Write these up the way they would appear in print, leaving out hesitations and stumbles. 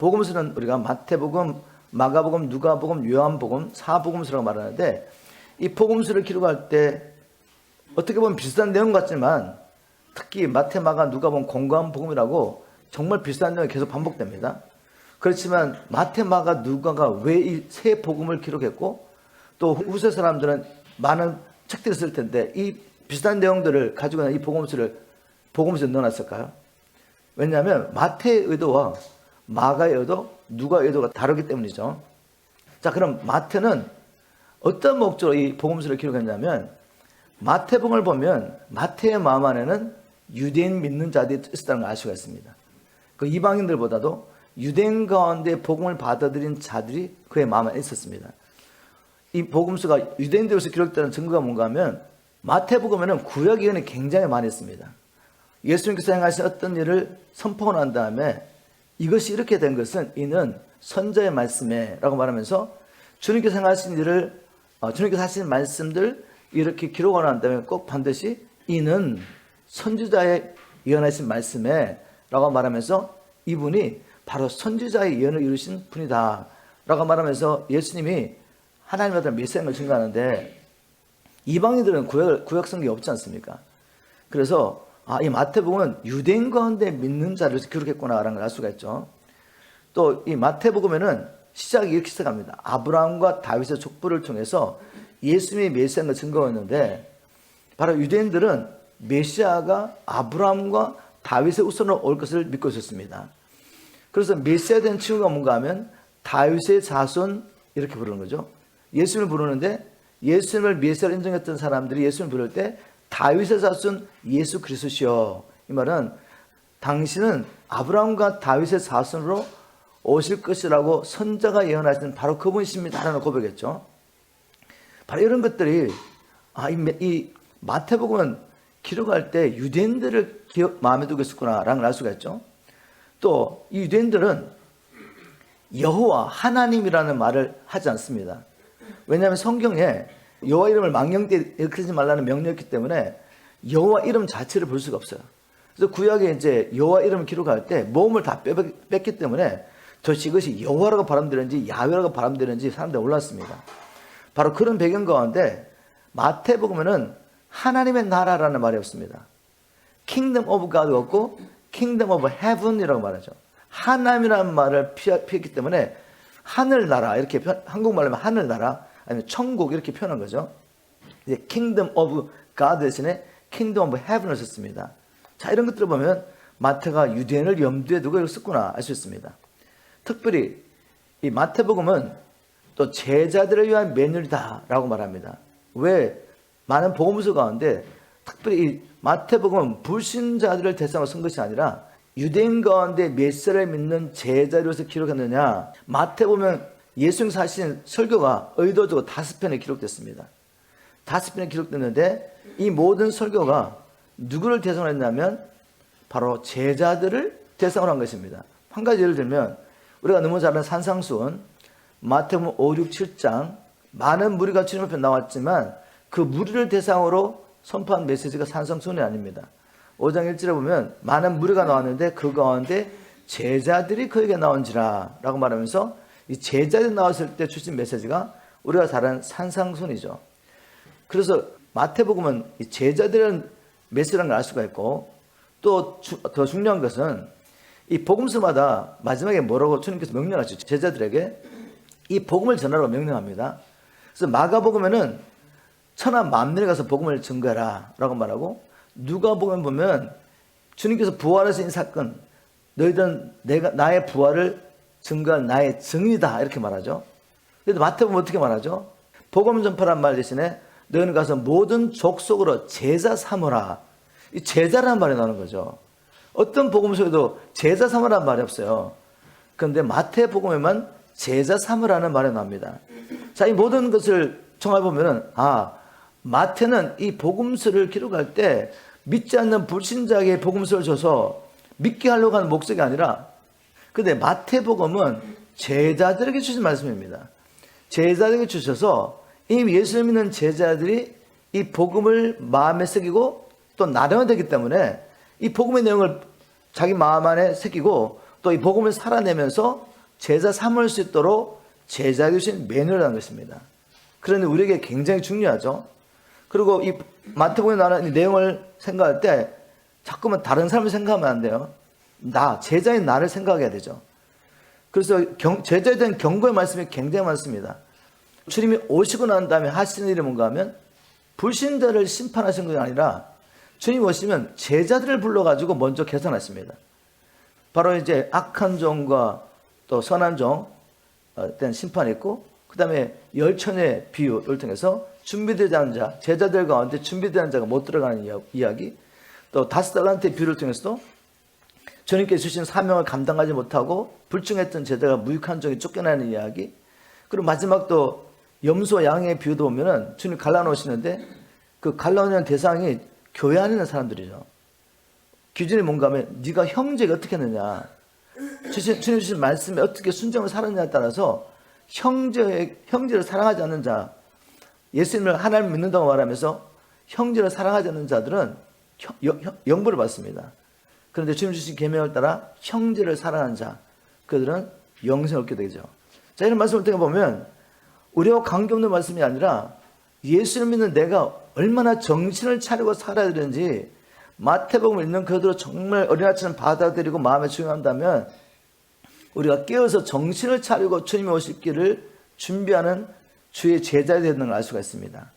복음서는 우리가 마태복음, 마가복음, 누가복음, 요한복음, 사복음서라고 말하는데, 이 복음서를 기록할 때 어떻게 보면 비슷한 내용 같지만 특히 마태, 마가, 누가복음, 공고한 복음이라고 정말 비슷한 내용이 계속 반복됩니다. 그렇지만 마태, 마가, 누가가 왜 이 세 복음을 기록했고 또 후세 사람들은 많은 책들을 쓸 텐데 이 비슷한 내용들을 가지고 있는 이 복음서에 넣어놨을까요? 왜냐하면 마태의 의도와 마가의 의도, 누가의 의도가 다르기 때문이죠. 자, 그럼 마태는 어떤 목적으로 이 복음서를 기록했냐면, 마태복음을 보면 마태의 마음 안에는 유대인 믿는 자들이 있었다는 걸 알 수가 있습니다. 그 이방인들보다도 유대인 가운데 복음을 받아들인 자들이 그의 마음 안에 있었습니다. 이 복음서가 유대인들에서 기록되는 증거가 뭔가 하면, 마태복음에는 구약 예언이 굉장히 많이 있습니다. 예수님께서 행하신 어떤 일을 선포하고 난 다음에 이것이 이렇게 된 것은 이는 선자의 말씀에 라고 말하면서 주님께서 행하신 일을 주님께서 하신 말씀들 이렇게 기록하고 난 다음에 꼭 반드시 이는 선지자의 예언하신 말씀에 라고 말하면서 이분이 바로 선지자의 예언을 이루신 분이다 라고 말하면서 예수님이 하나님의 아들 메시아를 증거하는데, 이방인들은 구약 성경이 없지 않습니까? 그래서 이 마태복음은 유대인 가운데 믿는 자를 기록했구나라는 걸 알 수가 있죠. 또 이 마태복음에는 시작이 이렇게 시작합니다. 아브라함과 다윗의 족보를 통해서 예수님의 메시아가 증거했는데, 바로 유대인들은 메시아가 아브라함과 다윗의 후손으로 올 것을 믿고 있었습니다. 그래서 메시아에 대한 칭호가 뭔가 하면 다윗의 자손 이렇게 부르는 거죠. 예수님을 부르는데 예수님을 메시아로 인정했던 사람들이 예수님을 부를 때 다윗의 자손 예수 그리스도시여, 이 말은 당신은 아브라함과 다윗의 자손으로 오실 것이라고 선자가 예언하신 바로 그분이십니다 라는 고백했죠. 바로 이런 것들이 이 마태복음은 기록할 때 유대인들을 마음에 두고 있었구나 라는 걸 알 수가 있죠. 또 이 유대인들은 여호와 하나님이라는 말을 하지 않습니다. 왜냐하면 성경에 여호와 이름을 망령되이 일컫지 말라는 명령이었기 때문에 여호와 이름 자체를 볼 수가 없어요. 그래서 구약에 이제 여호와 이름을 기록할 때 모음을 다 뺐기 때문에 도대체 이것이 여호와라고 발음되는지 야훼라고 발음되는지 사람들이 몰랐습니다. 바로 그런 배경 가운데 마태복음에는 하나님의 나라라는 말이 없습니다. Kingdom of God 없고 Kingdom of Heaven이라고 말하죠. 하나님이라는 말을 피했기 때문에 하늘나라, 이렇게 한국말로 하면 하늘나라 아니면 천국 이렇게 표현한 거죠. 이제 Kingdom of God 대신에 Kingdom of Heaven을 썼습니다. 자, 이런 것들을 보면 마태가 유대인을 염두에 두고 이걸 썼구나 알 수 있습니다. 특별히 이 마태복음은 또 제자들을 위한 매뉴얼이다 라고 말합니다. 왜? 많은 복음서 가운데 특별히 이 마태복음은 불신자들을 대상으로 쓴 것이 아니라 유대인 가운데 메시아를 믿는 제자로서 기록했느냐, 마태복음은 예수님께서 하신 설교가 의도적으로 5편에 기록됐습니다. 5편에 기록됐는데 이 모든 설교가 누구를 대상으로 했냐면 바로 제자들을 대상으로 한 것입니다. 한 가지 예를 들면 우리가 너무 잘 아는 산상수훈, 마태복음 5, 6, 7장 많은 무리가 주님 앞에 나왔지만 그 무리를 대상으로 선포한 메시지가 산상수훈이 아닙니다. 5장 1절에 보면 많은 무리가 나왔는데 그 가운데 제자들이 그에게 나온지라 라고 말하면서 이 제자들이 나왔을 때 주신 메시지가 우리가 잘 아는 산상수훈이죠. 그래서 마태복음은 이 제자들은 메시지라는 걸 알 수가 있고, 또 더 중요한 것은 이 복음서마다 마지막에 뭐라고 주님께서 명령하시죠. 제자들에게 이 복음을 전하라고 명령합니다. 그래서 마가복음에는 천하 만민에 가서 복음을 증거하라 라고 말하고, 누가복음 보면 주님께서 부활하신 이 사건, 너희들은 나의 부활을 증거할 나의 증인이다 이렇게 말하죠. 그런데 마태복음 어떻게 말하죠? 복음 전파란 말 대신에 너희는 가서 모든 족속으로 제자 삼으라. 이 제자라는 말이 나오는 거죠. 어떤 복음서에도 제자 삼으라는 말이 없어요. 그런데 마태복음에만 제자 삼으라는 말이 나옵니다. 자, 이 모든 것을 종합해보면은 마태는 이 복음서를 기록할 때 믿지 않는 불신자에게 복음서를 줘서 믿게 하려고 하는 목적이 아니라, 근데 마태복음은 제자들에게 주신 말씀입니다. 제자들에게 주셔서 이미 예수를 믿는 제자들이 이 복음을 마음에 새기고 또 나눠야 되기 때문에 이 복음의 내용을 자기 마음 안에 새기고 또 이 복음을 살아내면서 제자 삼을 수 있도록 제자에게 주신 매뉴얼이라는 것입니다. 그런데 우리에게 굉장히 중요하죠. 그리고 이 마태복음에 나오는 이 내용을 생각할 때 자꾸만 다른 사람을 생각하면 안 돼요. 제자인 나를 생각해야 되죠. 그래서 제자에 대한 경고의 말씀이 굉장히 많습니다. 주님이 오시고 난 다음에 하시는 일이 뭔가 하면 불신자를 심판하신 것이 아니라 주님 오시면 제자들을 불러가지고 먼저 개선하십니다. 바로 이제 악한 종과 또 선한 종에 대한 심판이 있고, 그 다음에 열천의 비유를 통해서 준비되지 않은 자, 제자들 가운데 준비되는 자가 못 들어가는 이야기, 또 5달란트의 비유를 통해서도 주님께서 주신 사명을 감당하지 못하고 불충했던 제자가 무익한 종이 쫓겨나는 이야기, 그리고 마지막 또 염소와 양의 비유도 보면은 주님 갈라놓으시는데 그 갈라놓는 대상이 교회 안에 있는 사람들이죠. 기준이 뭔가 하면 네가 형제가 어떻게 했느냐, 주님 주신 말씀에 어떻게 순종을 살았냐에 따라서 형제를 사랑하지 않는 자, 예수님을 하나님 믿는다고 말하면서 형제를 사랑하지 않는 자들은 영벌을 받습니다. 그런데 주님 주신 계명을 따라 형제를 사랑하는 자, 그들은 영생을 얻게 되죠. 자, 이런 말씀을 통해 보면 우리와 관계없는 말씀이 아니라 예수를 믿는 내가 얼마나 정신을 차리고 살아야 되는지 마태복음을 읽는 그대로 정말 어린아이처럼 받아들이고 마음에 중요한다면 우리가 깨어서 정신을 차리고 주님이 오실 길을 준비하는 주의 제자가 되는 걸 알 수가 있습니다.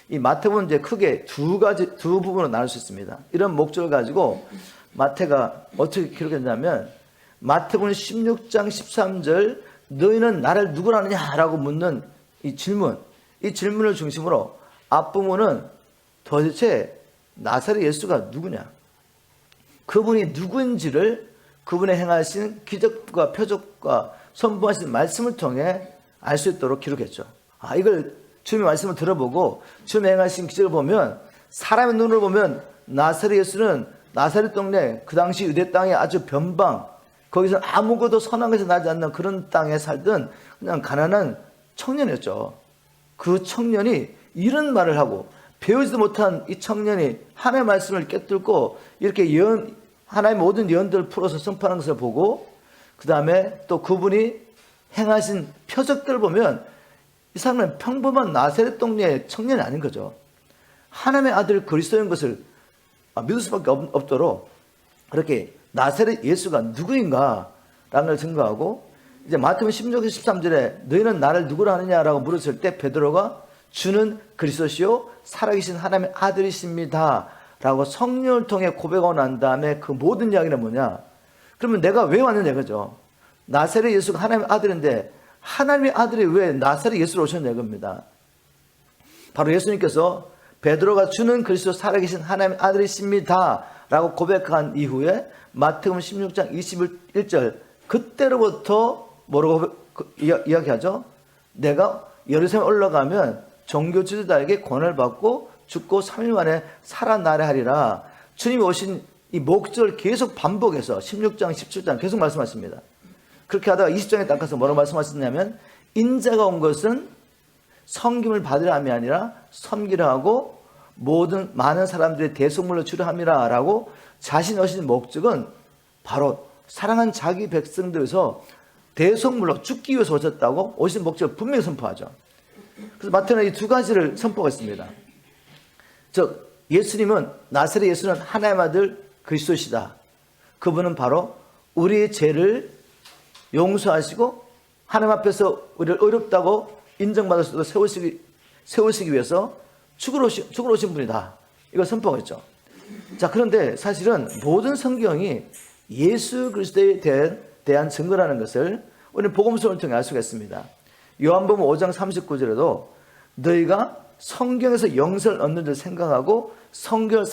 이 마태복음은 이제 크게 두 부분으로 나눌 수 있습니다. 이런 목적을 가지고 마태가 어떻게 기록했냐면 마태복음 16장 13절 너희는 나를 누구라 하느냐라고 묻는 이 질문을 중심으로 앞부분은 도대체 나사렛 예수가 누구냐, 그분이 누구인지를 그분의 행하신 기적과 표적과 선포하신 말씀을 통해 알 수 있도록 기록했죠. 이걸 주님의 말씀을 들어보고 주님의 행하신 기적을 보면 사람의 눈으로 보면 나사렛 예수는 나사렛 동네 그 당시 유대 땅의 아주 변방, 거기서 아무것도 선한 것이 나지 않는 그런 땅에 살던 그냥 가난한 청년이었죠. 그 청년이 이런 말을 하고 배우지도 못한 이 청년이 하나님의 말씀을 깨뚫고 이렇게 하나님의 모든 예언들을 풀어서 선포하는 것을 보고 그 다음에 또 그분이 행하신 표적들을 보면 이 사람은 평범한 나사렛 동네의 청년이 아닌 거죠. 하나님의 아들 그리스도인 것을 믿을 수밖에 없도록 그렇게 나사렛 예수가 누구인가 라는 걸 증거하고, 이제 마태복음 16장 13절에 너희는 나를 누구라 하느냐라고 물었을 때 베드로가 주는 그리스도시요 살아계신 하나님의 아들이십니다 라고 성령을 통해 고백하고 난 다음에 그 모든 이야기는 뭐냐, 그러면 내가 왜 왔느냐 이거죠. 나사렛 예수가 하나님의 아들인데 하나님의 아들이 왜 나사렛 예수로 오셨냐 이겁니다. 바로 예수님께서 베드로가 주는 그리스도 살아계신 하나님의 아들이십니다 라고 고백한 이후에 마태복음 16장 21절 그때로부터 뭐라고 이야기하죠? 내가 예루살렘에 올라가면 종교 지도자에게 권한을 받고 죽고 3일 만에 살아나려 하리라. 주님이 오신 이 목적을 계속 반복해서 16장 17장 계속 말씀하십니다. 그렇게 하다가 20장에 딱 가서 뭐라고 말씀하셨냐면 인자가 온 것은 섬김을 받으려 함이 아니라 섬기려 하고 많은 사람들의 대속물로 주려 함이라 라고 자신이 오신 목적은 바로 사랑한 자기 백성들에서 대속물로 죽기 위해서 오셨다고 오신 목적을 분명히 선포하죠. 그래서 마태는 이 두 가지를 선포가 있습니다. 예수님은 나사렛 예수는 하나님의 아들 그리스도시다. 그분은 바로 우리의 죄를 용서하시고 하나님 앞에서 우리를 의롭다고 인정받을 수 있도록 세우시기 위해서 죽으러 오신 분이다. 이걸 선포가 있죠. 자, 그런데 사실은 모든 성경이 예수 그리스도에 대한 증거라는 것을 우리는 복음서를 통해 알 수가 있습니다. 요한복음 5장 39절에도 너희가 성경에서 영생을 얻는 줄 생각하고 성경을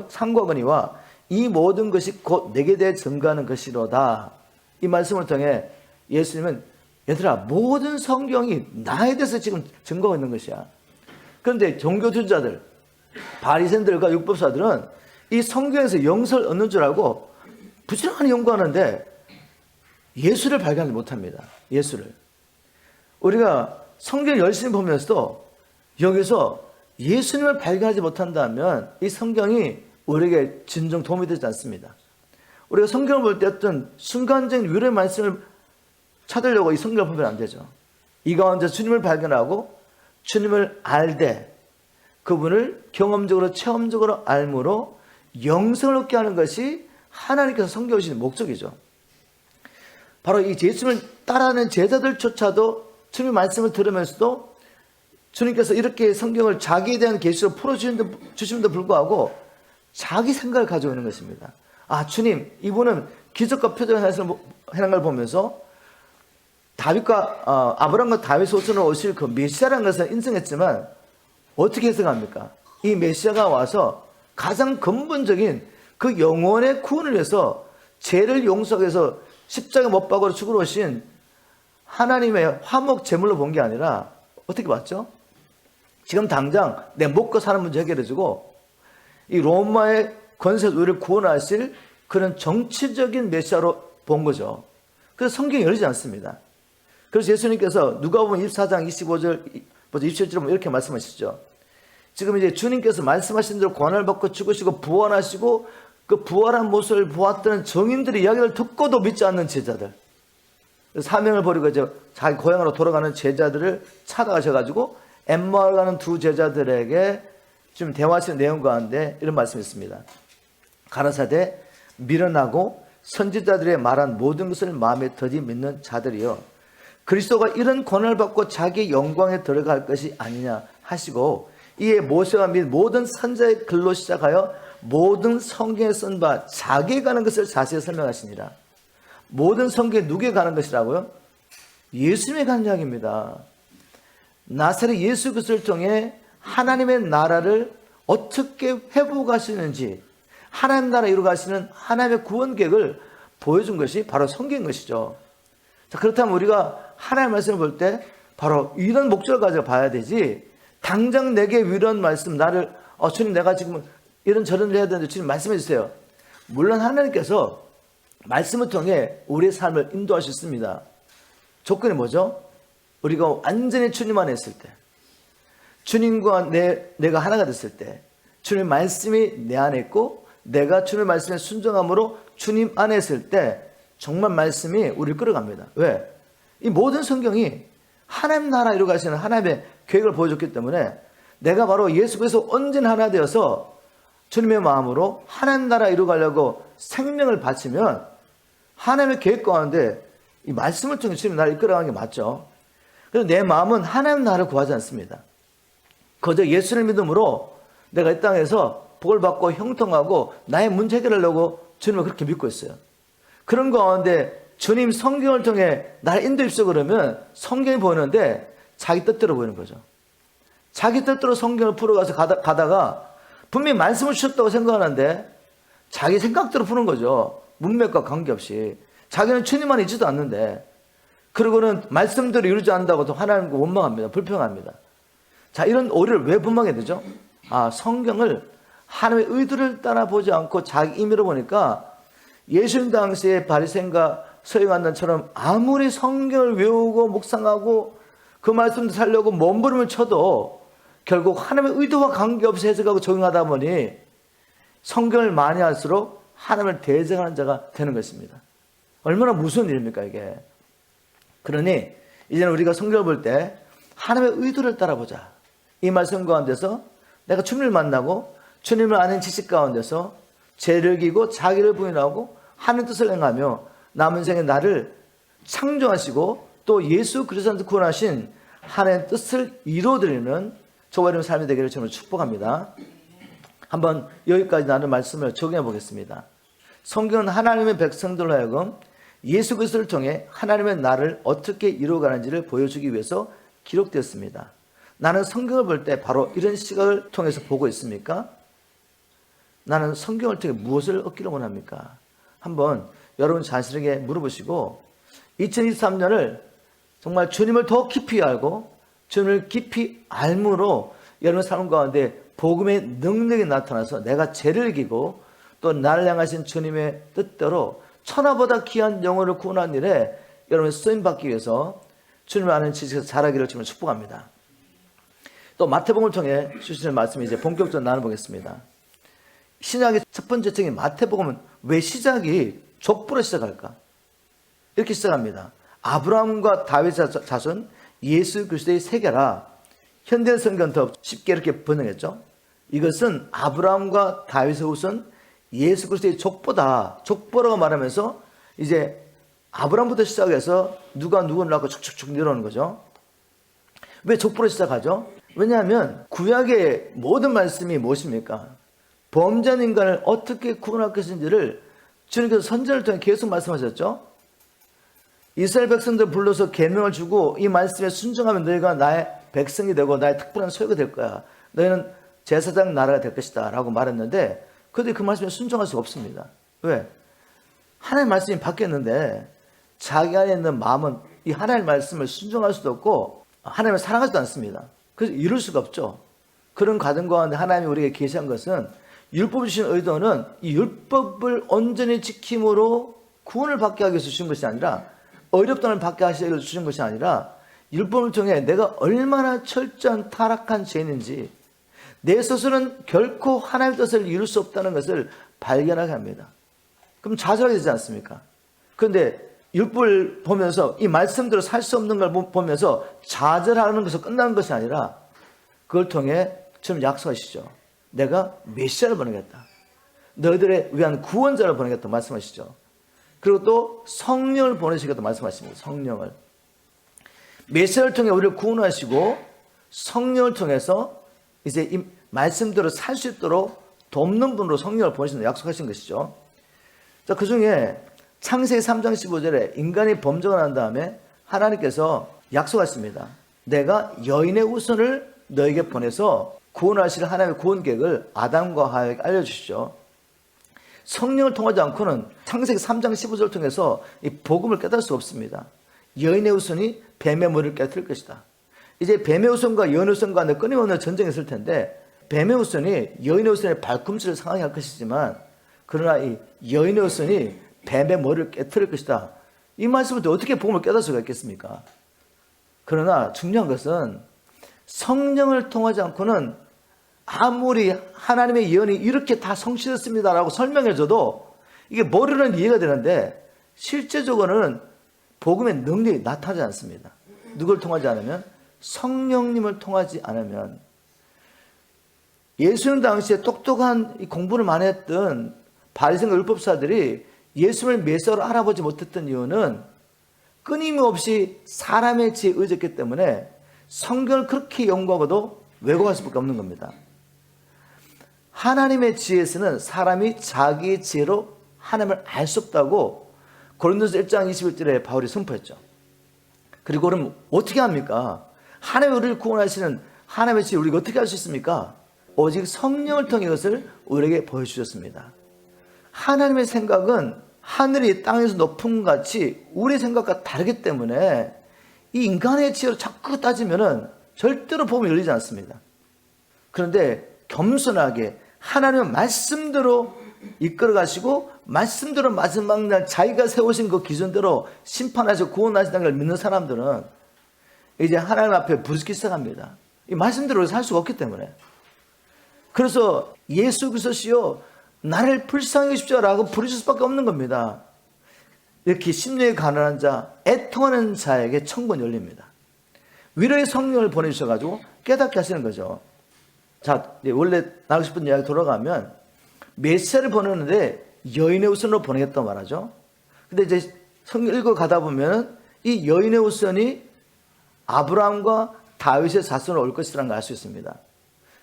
상고하거니와 이 모든 것이 곧 내게 대해 증거하는 것이로다. 이 말씀을 통해 예수님은 얘들아 모든 성경이 나에 대해서 지금 증거하고 있는 것이야. 그런데 종교 지도자들 바리새인들과 율법사들은 이 성경에서 영생을 얻는 줄 알고 부지런히 연구하는데 예수를 발견하지 못합니다. 예수를. 우리가 성경을 열심히 보면서도 여기서 예수님을 발견하지 못한다면 이 성경이 우리에게 진정 도움이 되지 않습니다. 우리가 성경을 볼 때 어떤 순간적인 위로의 말씀을 찾으려고 이 성경을 보면 안 되죠. 이 가운데 주님을 발견하고 주님을 알되 그분을 경험적으로 체험적으로 알므로 영생을 얻게 하는 것이 하나님께서 섬겨주시는 목적이죠. 바로 이 예수님을 따라하는 제자들조차도 주님의 말씀을 들으면서도 주님께서 이렇게 성경을 자기에 대한 계시로 풀어주심에도 불구하고 자기 생각을 가지고 있는 것입니다. 아, 주님, 이분은 기적과 표적을 하는 걸 보면서 다윗과 아브라함과 다윗 소선으로 오실 그 메시아라는 것을 인정했지만 어떻게 해석합니까? 이 메시아가 와서 가장 근본적인 그 영혼의 구원을 위해서 죄를 용서하기 위해서 십자가에 못 박아 죽으러 오신 하나님의 화목 제물로 본 게 아니라 어떻게 봤죠? 지금 당장 내 먹고 사는 문제 해결해주고 이 로마의 권세에서 우리를 구원하실 그런 정치적인 메시아로 본 거죠. 그래서 성경이 열리지 않습니다. 그래서 예수님께서 누가복음 24장 25절 27절 이렇게 말씀하시죠. 지금 이제 주님께서 말씀하신 대로 고난을 받고 죽으시고 부활하시고 그 부활한 모습을 보았던 정인들의 이야기를 듣고도 믿지 않는 제자들, 사명을 버리고 이제 자기 고향으로 돌아가는 제자들을 찾아가셔가지고 엠마오를 가는 두 제자들에게 지금 대화하시는 내용 가운데 이런 말씀이 있습니다. 가라사대 미련하고 선지자들의 말한 모든 것을 마음에 더디 믿는 자들이여, 그리스도가 이런 고난을 받고 자기 영광에 들어갈 것이 아니냐 하시고, 이에 모세와 및 모든 선지자의 글로 시작하여 모든 성경에 쓴 바 자기에 가는 것을 자세히 설명하시니라. 모든 성경에 누구에 가는 것이라고요? 예수님에 가는 이야기입니다. 나사렛 예수 그리스도를 통해 하나님의 나라를 어떻게 회복하시는지, 하나님 나라 이루어가시는 하나님의 구원 계획을 보여준 것이 바로 성경인 것이죠. 자, 그렇다면 우리가 하나님의 말씀을 볼 때 바로 이런 목적을 가지고 봐야 되지, 당장 내게 이런 말씀, 나를 주님 내가 지금 이런 저런 일 해야 되는데 주님 말씀해 주세요. 물론 하나님께서 말씀을 통해 우리의 삶을 인도하실 수 있습니다. 조건이 뭐죠? 우리가 완전히 주님 안에 있을 때, 주님과 내가 하나가 됐을 때, 주님 말씀이 내 안에 있고 내가 주님 말씀에 순종함으로 주님 안에 있을 때 정말 말씀이 우리를 끌어갑니다. 왜? 이 모든 성경이 하나님 나라 이루어가시는 하나님의 계획을 보여줬기 때문에 내가 바로 예수 그리스도 온전히 하나 되어서 주님의 마음으로 하나님 나라 이루어가려고 생명을 바치면 하나님의 계획 가운데 이 말씀을 통해 주님 나를 이끌어가는 게 맞죠. 그래서 내 마음은 하나님 나라를 구하지 않습니다. 그저 예수를 믿음으로 내가 이 땅에서 복을 받고 형통하고 나의 문제 해결하려고 주님을 그렇게 믿고 있어요. 그런 가운데 주님 성경을 통해 나를 인도입시오 그러면 성경이 보이는데 자기 뜻대로 보이는 거죠. 자기 뜻대로 성경을 풀어가서 가다가 분명히 말씀을 주셨다고 생각하는데 자기 생각대로 푸는 거죠. 문맥과 관계없이. 자기는 주님 안에 있지도 않는데, 그리고는 말씀대로 이루지 않는다고 하나님과 원망합니다. 불평합니다. 자, 이런 오류를 왜 범하게 되죠? 성경을 하나님의 의도를 따라 보지 않고 자기 임의로 보니까 예수님 당시에 바리새인과 서기관들처럼 아무리 성경을 외우고 묵상하고 그 말씀도 살려고 몸부림을 쳐도 결국 하나님의 의도와 관계없이 해석하고 적용하다 보니 성경을 많이 할수록 하나님을 대적하는 자가 되는 것입니다. 얼마나 무서운 일입니까 이게. 그러니 이제는 우리가 성경을 볼 때 하나님의 의도를 따라보자. 이 말씀 가운데서 내가 주님을 만나고 주님을 아는 지식 가운데서 죄를 지고 자기를 부인하고 하는 뜻을 행하며 남은 생에 나를 창조하시고 또 예수 그리스도한테 구원하신 하나님의 뜻을 이루어드리는 저와 여러분 삶이 되기를 저는 축복합니다. 한번 여기까지 나눈 말씀을 적용해 보겠습니다. 성경은 하나님의 백성들로 하여금 예수 그리스도를 통해 하나님의 나라를 어떻게 이루어가는지를 보여주기 위해서 기록되었습니다. 나는 성경을 볼 때 바로 이런 시각을 통해서 보고 있습니까? 나는 성경을 통해 무엇을 얻기를 원합니까? 한번 여러분 자신에게 물어보시고 2023년을 정말 주님을 더 깊이 알고 주님을 깊이 알므로 여러분 삶 가운데 복음의 능력이 나타나서 내가 죄를 이기고 또 나를 향하신 주님의 뜻대로 천하보다 귀한 영혼을 구원하는 일에 여러분 쓰임받기 위해서 주님을 아는 지식에서 자라기를 주님을 축복합니다. 또 마태복음을 통해 주시는 말씀을 이제 본격적으로 나눠보겠습니다. 신약의 첫 번째 책인 마태복음은 왜 시작이 족보로 시작할까? 이렇게 시작합니다. 아브라함과 다윗의 자손 예수 그리스도의 세계라. 현대 성경은 더 쉽게 이렇게 번역했죠. 이것은 아브라함과 다윗의 후손 예수 그리스도의 족보다. 족보라고 말하면서 이제 아브라함부터 시작해서 누가 누구를 낳고 축축축 내려오는 거죠. 왜 족보로 시작하죠? 왜냐하면 구약의 모든 말씀이 무엇입니까? 범죄한 인간을 어떻게 구원할 것인지를 주님께서 선지자를 통해 계속 말씀하셨죠. 이스라엘 백성들 불러서 계명을 주고 이 말씀에 순종하면 너희가 나의 백성이 되고 나의 특별한 소유가 될 거야. 너희는 제사장 나라가 될 것이다 라고 말했는데 그들이 그 말씀에 순종할 수가 없습니다. 왜? 하나님의 말씀이 바뀌었는데 자기 안에 있는 마음은 이 하나님의 말씀을 순종할 수도 없고 하나님을 사랑하지도 않습니다. 그래서 이룰 수가 없죠. 그런 과정 가운데 하나님이 우리에게 계시한 것은 율법을 주신 의도는 이 율법을 온전히 지킴으로 구원을 받게 하기 위해서 주신 것이 아니라 어렵다는 받게 하시기 위해서 주신 것이 아니라 율법을 통해 내가 얼마나 철저한 타락한 죄인인지 내 스스로는 결코 하나님의 뜻을 이룰 수 없다는 것을 발견하게 합니다. 그럼 좌절하게 되지 않습니까? 그런데 율법을 보면서 이 말씀대로 살 수 없는 걸 보면서 좌절하는 것에서 끝나는 것이 아니라 그걸 통해 지금 약속하시죠. 내가 메시아를 보내겠다. 너희들을 위한 구원자를 보내겠다 말씀하시죠. 그리고 또 성령을 보내시겠다 말씀하십니다. 성령을. 메시아를 통해 우리를 구원하시고 성령을 통해서 이제 이 말씀대로 살 수 있도록 돕는 분으로 성령을 보내신다 약속하신 것이죠. 자, 그 중에 창세기 3장 15절에 인간이 범죄가 난 다음에 하나님께서 약속하십니다. 내가 여인의 후손을 너에게 보내서 구원하실 하나님의 구원 계획을 아담과 하와에게 알려주시죠. 성령을 통하지 않고는 창세기 3장 15절을 통해서 이 복음을 깨달을 수 없습니다. 여인의 후손이 뱀의 머리를 깨뜨릴 것이다. 이제 뱀의 후손과 여인의 후손 간에 끊임없는 전쟁이 있을 텐데 뱀의 후손이 여인의 후손의 발꿈치를 상하게 할 것이지만 그러나 이 여인의 후손이 뱀의 머리를 깨뜨릴 것이다. 이 말씀을 어떻게 복음을 깨달을 수가 있겠습니까? 그러나 중요한 것은 성령을 통하지 않고는 아무리 하나님의 예언이 이렇게 다 성취됐습니다라고 설명해줘도 이게 머리로는 이해가 되는데 실제적으로는 복음의 능력이 나타나지 않습니다. 누굴 통하지 않으면? 성령님을 통하지 않으면. 예수님 당시에 똑똑한 공부를 많이 했던 바리새인과 율법사들이 예수를 메시아로 알아보지 못했던 이유는 끊임없이 사람의 지혜에 의졌기 때문에 성경을 그렇게 연구하고도 왜곡할 수밖에 없는 겁니다. 하나님의 지혜에서는 사람이 자기의 지혜로 하나님을 알 수 없다고 고린도서 1장 21절에 바울이 선포했죠. 그리고 그럼 어떻게 합니까? 하나님이 우리를 구원하시는 하나님의 지혜 우리가 어떻게 할 수 있습니까? 오직 성령을 통해 이것을 우리에게 보여주셨습니다. 하나님의 생각은 하늘이 땅에서 높은 것 같이 우리의 생각과 다르기 때문에 이 인간의 지혜로 자꾸 따지면은 절대로 복음이 열리지 않습니다. 그런데 겸손하게 하나님의 말씀대로 이끌어 가시고 말씀대로 마지막 날 자기가 세우신 그 기준대로 심판하시고 구원하시는 걸 믿는 사람들은 이제 하나님 앞에 부르기 시작합니다. 이 말씀대로 살 수가 없기 때문에. 그래서 예수 그리스도시여 나를 불쌍히 여기십시오라고 부르실 수밖에 없는 겁니다. 이렇게 심령이 가난한 자, 애통하는 자에게 천국은 열립니다. 위로의 성령을 보내주셔가지고 깨닫게 하시는 거죠. 자, 원래 나누고 싶은 이야기 돌아가면 메시아를 보내는데 여인의 후손으로 보내겠다고 말하죠. 근데 이제 성경 읽어 가다 보면 이 여인의 후손이 아브라함과 다윗의 자손으로 올 것이라는 걸 알 수 있습니다.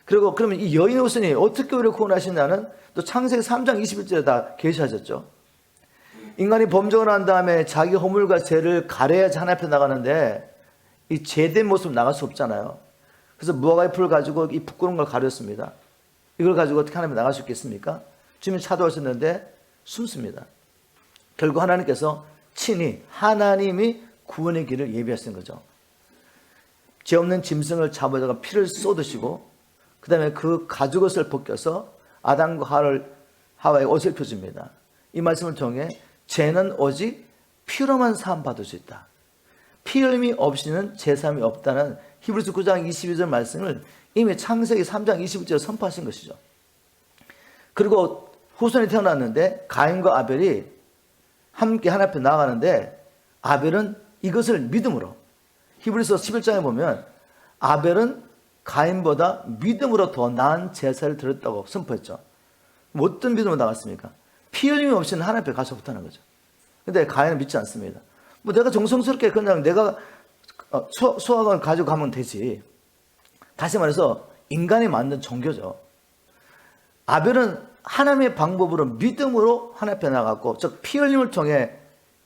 그리고 그러면 이 여인의 후손이 어떻게 우리를 구원하시냐는 또 창세기 3장 21절에 다 계시하셨죠. 인간이 범죄를 한 다음에 자기 허물과 죄를 가려야지 하나님 앞에 나가는데 이 죄된 모습 나갈 수 없잖아요. 그래서 무화과의 풀을 가지고 이 부끄러운 걸 가렸습니다. 이걸 가지고 어떻게 하나님이 나갈 수 있겠습니까? 주님이 찾아오셨는데 숨습니다. 결국 하나님께서 친히 하나님이 구원의 길을 예비하신 거죠. 죄 없는 짐승을 잡아다가 피를 쏟으시고 그 다음에 그 가죽옷을 벗겨서 아담과 하와의 옷을 펴줍니다. 이 말씀을 통해 죄는 오직 피로만 사함받을 수 있다. 피 흘림이 없이는 제사함이 없다는 히브리서 9장 22절 말씀을 이미 창세기 3장 21절에 선포하신 것이죠. 그리고 후손이 태어났는데 가인과 아벨이 함께 하나님 앞에 나아가는데 아벨은 이것을 믿음으로, 히브리서 11장에 보면 아벨은 가인보다 믿음으로 더 나은 제사를 드렸다고 선포했죠. 어떤 믿음으로 나갔습니까? 피 흘림이 없이는 하나님 앞에 가서 못하는 거죠. 근데 가인은 믿지 않습니다. 뭐 내가 정성스럽게 그냥 내가 수학을 가지고 가면 되지. 다시 말해서 인간이 만든 종교죠. 아벨은 하나님의 방법으로 믿음으로 하나님 앞에 나갔고, 즉 피 흘림을 통해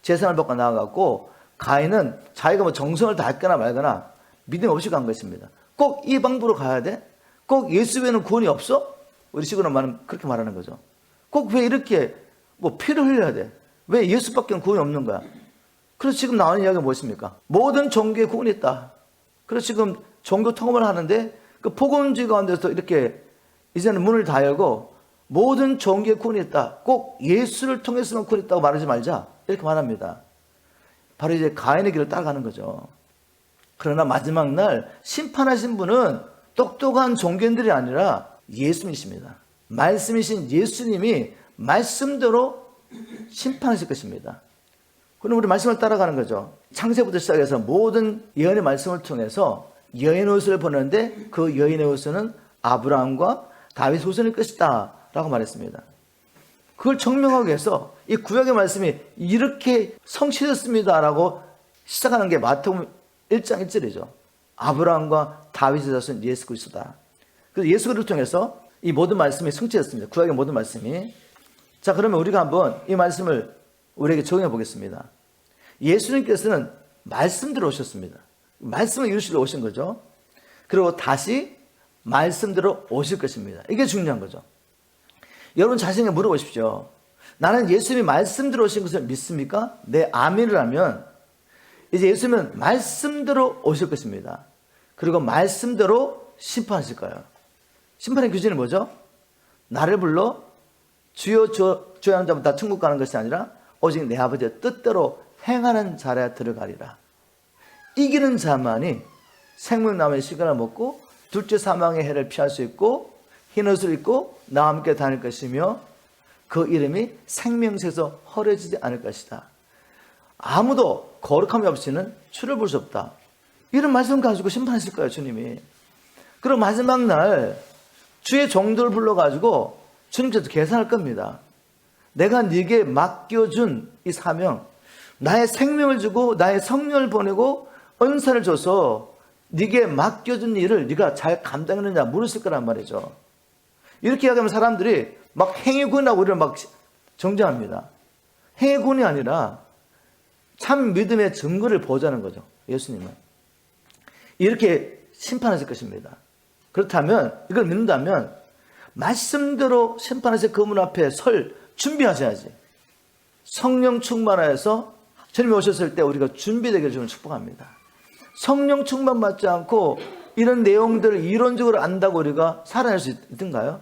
제사를 받고 나아갔고, 가인은 자기가 뭐 정성을 다했거나 말거나 믿음 없이 간 것입니다. 꼭 이 방법으로 가야 돼? 꼭 예수 외에는 구원이 없어? 우리 식으로 말하면 그렇게 말하는 거죠. 꼭 왜 이렇게 뭐 피를 흘려야 돼? 왜 예수밖에 구원이 없는 거야? 그래서 지금 나오는 이야기가 무엇입니까? 모든 종교에 구원이 있다. 그래서 지금 종교 통합을 하는데 그 복음주의 가운데서 이렇게 이제는 문을 다 열고 모든 종교에 구원이 있다. 꼭 예수를 통해서만 구원이 있다고 말하지 말자. 이렇게 말합니다. 바로 이제 가인의 길을 따라가는 거죠. 그러나 마지막 날 심판하신 분은 똑똑한 종교인들이 아니라 예수님이십니다. 말씀이신 예수님이 말씀대로 심판하실 것입니다. 그럼 우리 말씀을 따라가는 거죠. 창세부터 시작해서 모든 예언의 말씀을 통해서 여인의 후손을 보내는데 그 여인의 후손은 아브라함과 다윗 후손일 것이다 라고 말했습니다. 그걸 증명하기 위해서 이 구약의 말씀이 이렇게 성취됐습니다 라고 시작하는 게 마태복음 1장 1절이죠. 아브라함과 다윗의 자손 예수 그리스도다. 그래서 예수 그리스도를 통해서 이 모든 말씀이 성취됐습니다. 구약의 모든 말씀이. 자, 그러면 우리가 한번 이 말씀을 우리에게 적용해 보겠습니다. 예수님께서는 말씀대로 오셨습니다. 말씀을 이루시러 오신 거죠. 그리고 다시 말씀대로 오실 것입니다. 이게 중요한 거죠. 여러분 자신에게 물어보십시오. 나는 예수님이 말씀대로 오신 것을 믿습니까? 네, 아멘을 하면 이제 예수님은 말씀대로 오실 것입니다. 그리고 말씀대로 심판하실 거예요. 심판의 규칙은 뭐죠? 나를 불러 주여 주여 하는 자보다 천국 가는 것이 아니라 오직 내 아버지의 뜻대로 행하는 자라 들어가리라. 이기는 자만이 생명나무의 시간을 먹고 둘째 사망의 해를 피할 수 있고 흰 옷을 입고 나와 함께 다닐 것이며 그 이름이 생명책에서 헐어지지 않을 것이다. 아무도 거룩함이 없이는 주를 볼 수 없다. 이런 말씀 가지고 심판하실 거예요, 주님이. 그리고 마지막 날 주의 종들을 불러가지고 주님께서 계산할 겁니다. 내가 네게 맡겨준 이 사명, 나의 생명을 주고 나의 성령을 보내고 은사를 줘서 네게 맡겨준 일을 네가 잘 감당했느냐 물으실 거란 말이죠. 이렇게 이야기하면 사람들이 막 행위군이라고 우리를 막 정죄합니다. 행위군이 아니라 참 믿음의 증거를 보자는 거죠. 예수님은 이렇게 심판하실 것입니다. 그렇다면 이걸 믿는다면 말씀대로 심판하실 그 문 앞에 설 준비하셔야지. 성령 충만하여서 주님이 오셨을 때 우리가 준비되기를 주님 축복합니다. 성령 충만 받지 않고 이런 내용들을 이론적으로 안다고 우리가 살아낼 수 있던가요?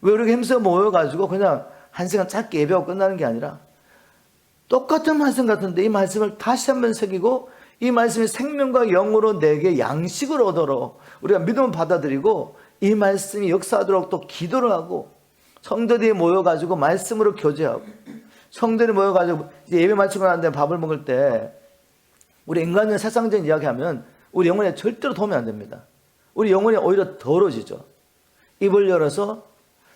왜 우리가 힘써 모여가지고 그냥 한 시간 짧게 예배하고 끝나는 게 아니라 똑같은 말씀 같은데 이 말씀을 다시 한번 새기고 이 말씀이 생명과 영으로 내게 양식을 얻도록 우리가 믿음을 받아들이고 이 말씀이 역사하도록 또 기도를 하고 성도들이 모여가지고 말씀으로 교제하고 성도들이 모여가지고 이제 예배 마치고 난 다음에 밥을 먹을 때 우리 인간은 세상적인 이야기하면 우리 영혼에 절대로 도움이 안 됩니다. 우리 영혼이 오히려 더러워지죠. 입을 열어서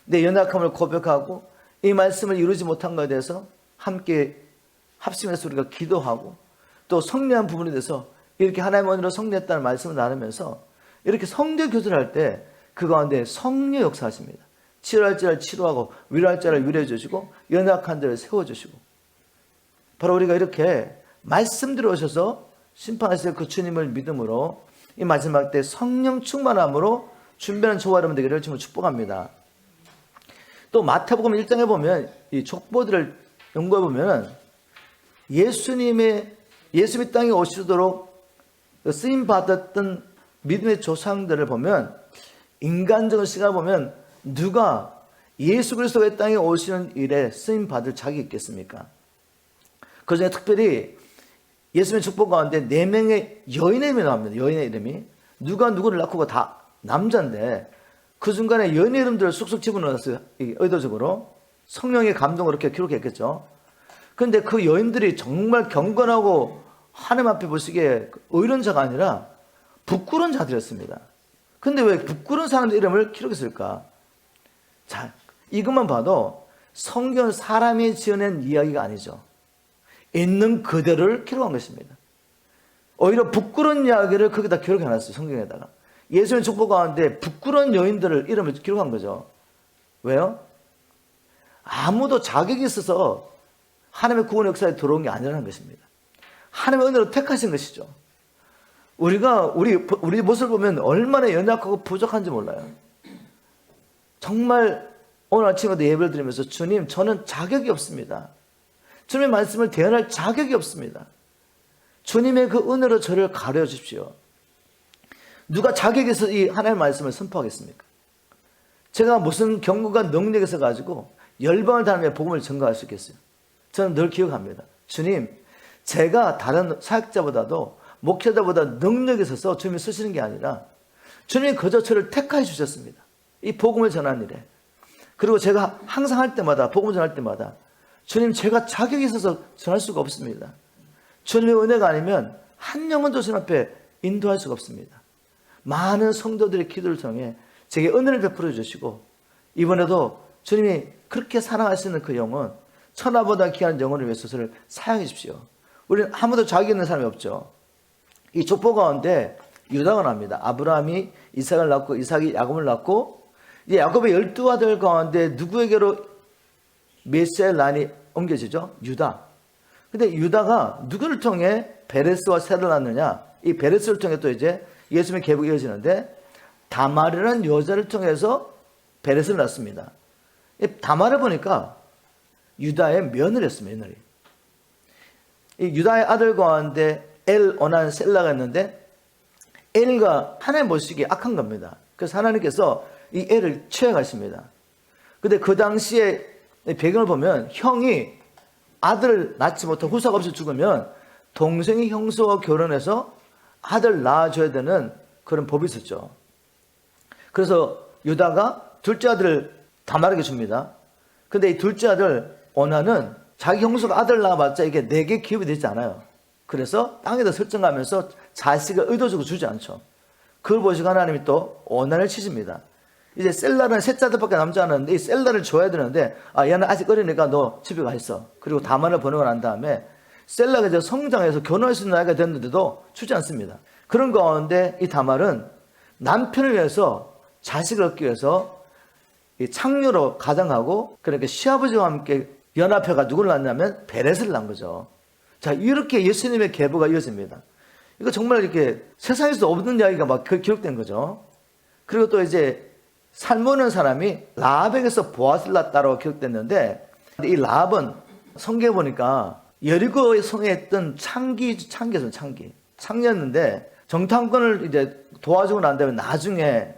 내 연약함을 고백하고 이 말씀을 이루지 못한 것에 대해서 함께 합심해서 우리가 기도하고 또 성례한 부분에 대해서 이렇게 하나님의 은혜로 성례했다는 말씀을 나누면서 이렇게 성례 교제를 할 때 그 가운데 성령 역사하십니다. 치료할 자를 치료하고 위로할 자를 위로해 주시고 연약한 자를 세워주시고 바로 우리가 이렇게 말씀대로 오셔서 심판하실 그 주님을 믿음으로 이 마지막 때 성령 충만함으로 준비하는 저와 여러분 되기를 주님을 축복합니다. 또 마태복음 1장에 보면 이 족보들을 연구해 보면 예수님이 땅에 오시도록 쓰임 받았던 믿음의 조상들을 보면 인간적인 시각을 보면 누가 예수 그리스도의 땅에 오시는 일에 쓰임 받을 자격이 있겠습니까? 그 중에 특별히 예수님의 축복 가운데 4명의 여인의 이름이 나옵니다. 여인의 이름이 누가 누구를 낳고가 다 남자인데 그 순간에 여인 이름들을 쑥쑥 집어넣었어요. 의도적으로. 성령의 감동으로 이렇게 기록했겠죠. 그런데 그 여인들이 정말 경건하고 하나님 앞에 보시기에 의로운 자가 아니라 부끄러운 자들이었습니다. 근데 왜 부끄러운 사람들 이름을 기록했을까? 자, 이것만 봐도 성경은 사람이 지어낸 이야기가 아니죠. 있는 그대로를 기록한 것입니다. 오히려 부끄러운 이야기를 거기다 기록해놨어요. 성경에다가. 예수님 족보 가운데 부끄러운 여인들을 이름을 기록한 거죠. 왜요? 아무도 자격이 있어서 하나님의 구원의 역사에 들어온 게 아니라는 것입니다. 하나님의 은혜로 택하신 것이죠. 우리가 우리 모습을 보면 얼마나 연약하고 부족한지 몰라요. 정말 오늘 아침에도 예배를 드리면서 주님, 저는 자격이 없습니다. 주님의 말씀을 대언할 자격이 없습니다. 주님의 그 은혜로 저를 가려 주십시오. 누가 자격이 있어 이 하나님의 말씀을 선포하겠습니까? 제가 무슨 경고가 능력이 있어 가지고 열방을 다니며 복음을 전가할 수 있겠어요? 저는 늘 기억합니다. 주님, 제가 다른 사역자보다도 목회자보다 능력이 있어서 주님이 쓰시는 게 아니라 주님이 그저 저를 택하여 주셨습니다. 이 복음을 전하는 일에. 그리고 제가 항상 할 때마다 복음을 전할 때마다 주님, 제가 자격이 있어서 전할 수가 없습니다. 주님의 은혜가 아니면 한 영혼도 주님 앞에 인도할 수가 없습니다. 많은 성도들의 기도를 통해 제게 은혜를 베풀어 주시고 이번에도 주님이 그렇게 사랑하시는 그 영혼, 천하보다 귀한 영혼을 위해서 저를 사용해 주십시오. 우리는 아무도 자격 있는 사람이 없죠. 이 족보 가운데 유다가 납니다. 아브라함이 이삭을 낳고 이삭이 야곱을 낳고 이제 야곱의 12아들 가운데 누구에게로 메시아의 란이 옮겨지죠? 유다. 근데 유다가 누구를 통해 베레스와 셋을 낳느냐? 이 베레스를 통해 또 이제 예수님의 계보가 이어지는데 다말이라는 여자를 통해서 베레스를 낳습니다. 이 다말을 보니까 유다의 며느리였습니다. 며느리. 이 유다의 아들 가운데 엘, 오난, 셀라가 있는데 엘과 하나님 보시기에 악한 겁니다. 그래서 하나님께서 이 엘을 취해가십니다. 근데 그 당시에 배경을 보면 형이 아들을 낳지 못하고 후사가 없이 죽으면 동생이 형수와 결혼해서 아들 낳아줘야 되는 그런 법이 있었죠. 그래서 유다가 둘째 아들을 다말에게 줍니다. 근데 이 둘째 아들 오난은 자기 형수가 아들 낳아봤자 이게 내게 기업이 되지 않아요. 그래서 땅에다 설정하면서 자식을 의도적으로 주지 않죠. 그걸 보시고 하나님이 또 오난을 치십니다. 이제 셀라는 셋째 아들밖에 남지 않았는데 이 셀라를 줘야 되는데 얘는 아직 어리니까 너 집에 가 있어. 그리고 다만을 보내고 난 다음에 셀라가 이제 성장해서 결혼할 수 있는 나이가 됐는데도 주지 않습니다. 그런 가운데 이 다말은 남편을 위해서 자식을 얻기 위해서 이 창녀로 가장하고 그러니까 시아버지와 함께 연합회가 누구를 낳냐면 베레스를 낳은 거죠. 자, 이렇게 예수님의 계보가 이어집니다. 이거 정말 이렇게 세상에서 없는 이야기가 막 기록된 거죠. 그리고 또 이제 살모는 사람이 라합에게서 보아스를 낳았다고 기록됐는데 이 라합은 성경에 보니까 여리고의 성에 있던 창기였어요. 창기였는데 정탐꾼을 이제 도와주고 난 다음에 나중에